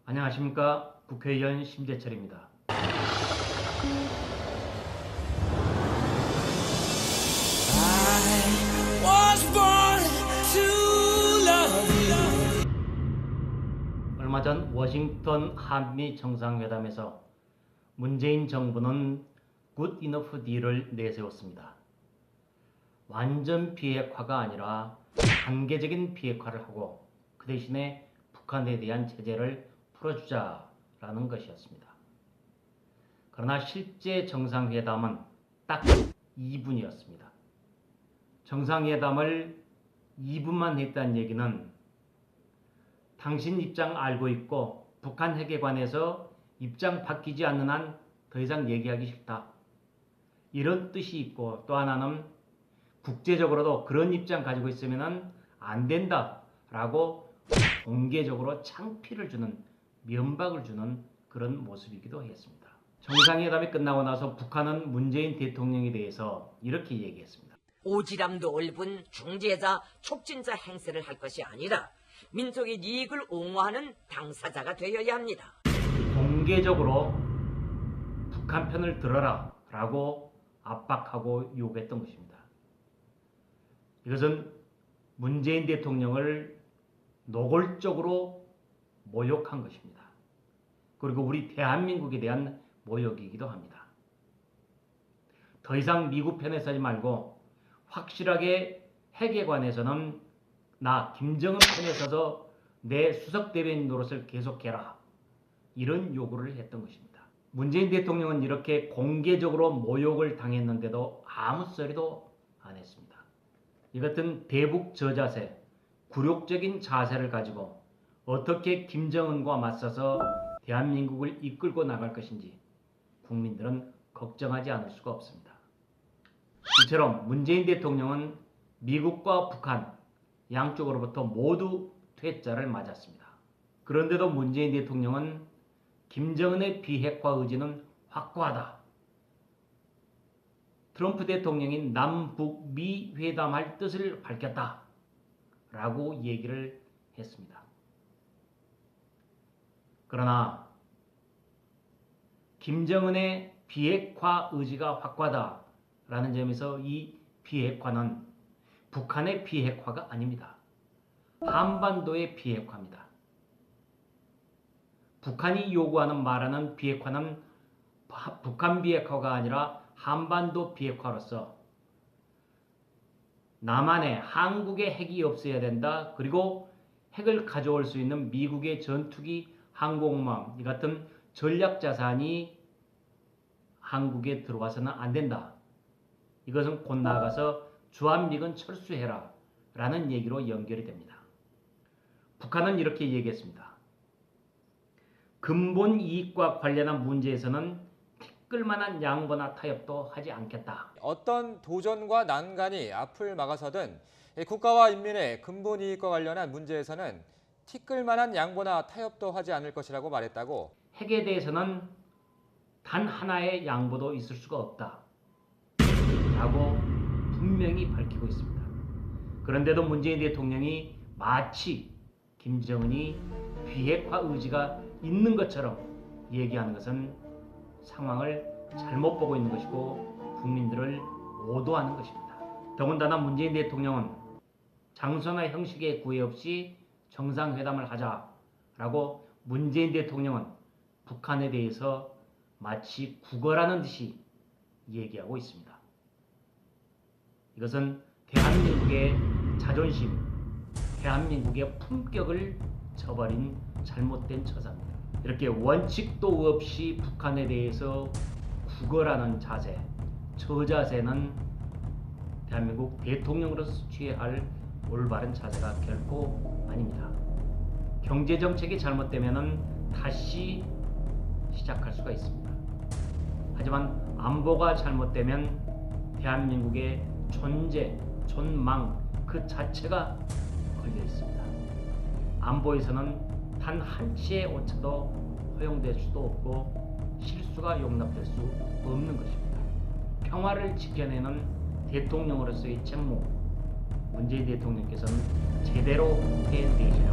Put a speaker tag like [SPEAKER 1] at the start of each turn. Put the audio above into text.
[SPEAKER 1] 안녕하십니까. 국회의원 심재철입니다. 얼마 전 워싱턴 한미 정상회담에서 문재인 정부는 굿 이너프 딜을 내세웠습니다. 완전 비핵화가 아니라 단계적인 비핵화를 하고 그 대신에 북한에 대한 제재를 풀어주자라는 것이었습니다. 그러나 실제 정상회담은 딱 2분이었습니다. 정상회담을 2분만 했다는 얘기는 당신 입장 알고 있고 북한 핵에 관해서 입장 바뀌지 않는 한 더 이상 얘기하기 싫다. 이런 뜻이 있고 또 하나는 국제적으로도 그런 입장 가지고 있으면 안 된다라고 공개적으로 창피를 주는 면박을 주는 그런 모습이기도 했습니다. 정상회담이 끝나고 나서 북한은 문재인 대통령에 대해서 이렇게 얘기했습니다.
[SPEAKER 2] 오지랖 넓은 중재자, 촉진자 행세를 할 것이 아니라 민족의 이익을 옹호하는 당사자가 되어야 합니다.
[SPEAKER 1] 공개적으로 북한 편을 들어라 라고 압박하고 요구했던 것입니다. 이것은 문재인 대통령을 노골적으로 모욕한 것입니다. 그리고 우리 대한민국에 대한 모욕이기도 합니다. 더 이상 미국 편에 서지 말고 확실하게 핵에 관해서는 나 김정은 편에 서서 내 수석 대변인 노릇을 계속해라. 이런 요구를 했던 것입니다. 문재인 대통령은 이렇게 공개적으로 모욕을 당했는데도 아무 소리도 안 했습니다. 이 같은 대북 저자세, 굴욕적인 자세를 가지고 어떻게 김정은과 맞서서 대한민국을 이끌고 나갈 것인지 국민들은 걱정하지 않을 수가 없습니다. 이처럼 문재인 대통령은 미국과 북한 양쪽으로부터 모두 퇴짜를 맞았습니다. 그런데도 문재인 대통령은 김정은의 비핵화 의지는 확고하다. 트럼프 대통령이 남북미 회담할 뜻을 밝혔다. 라고 얘기를 했습니다. 그러나 김정은의 비핵화 의지가 확고하다라는 점에서 이 비핵화는 북한의 비핵화가 아닙니다. 한반도의 비핵화입니다. 북한이 요구하는 말하는 비핵화는 북한 비핵화가 아니라 한반도 비핵화로서 남한에 한국의 핵이 없어야 된다. 그리고 핵을 가져올 수 있는 미국의 전투기 항공모함 이 같은 전략 자산이 한국에 들어와서는 안 된다. 이것은 곧 나아가서 주한미군 철수해라 라는 얘기로 연결이 됩니다. 북한은 이렇게 얘기했습니다. 근본 이익과 관련한 문제에서는 티끌만한 양보나 타협도 하지 않겠다.
[SPEAKER 3] 어떤 도전과 난간이 앞을 막아서든 국가와 인민의 근본 이익과 관련한 문제에서는 티끌만한 양보나 타협도 하지 않을 것이라고 말했다고.
[SPEAKER 1] 핵에 대해서는 단 하나의 양보도 있을 수가 없다. 라고 분명히 밝히고 있습니다. 그런데도 문재인 대통령이 마치 김정은이 비핵화 의지가 있는 것처럼 얘기하는 것은 상황을 잘못 보고 있는 것이고 국민들을 오도하는 것입니다. 더군다나 문재인 대통령은 장소나 형식에 구애 없이 정상회담을 하자라고 문재인 대통령은 북한에 대해서 마치 구걸하는 듯이 얘기하고 있습니다. 이것은 대한민국의 자존심, 대한민국의 품격을 저버린 잘못된 처사입니다. 이렇게 원칙도 없이 북한에 대해서 구걸하는 자세, 저 자세는 대한민국 대통령으로서 취해야 할 올바른 자세가 결코 아닙니다. 경제정책이 잘못되면 다시 시작할 수가 있습니다. 하지만 안보가 잘못되면 대한민국의 존재, 존망 그 자체가 걸려 있습니다. 안보에서는 단 한치의 오차도 허용될 수도 없고 실수가 용납될 수 없는 것입니다. 평화를 지켜내는 대통령으로서의 책무, 문재인 대통령께서는 제대로 해내셔야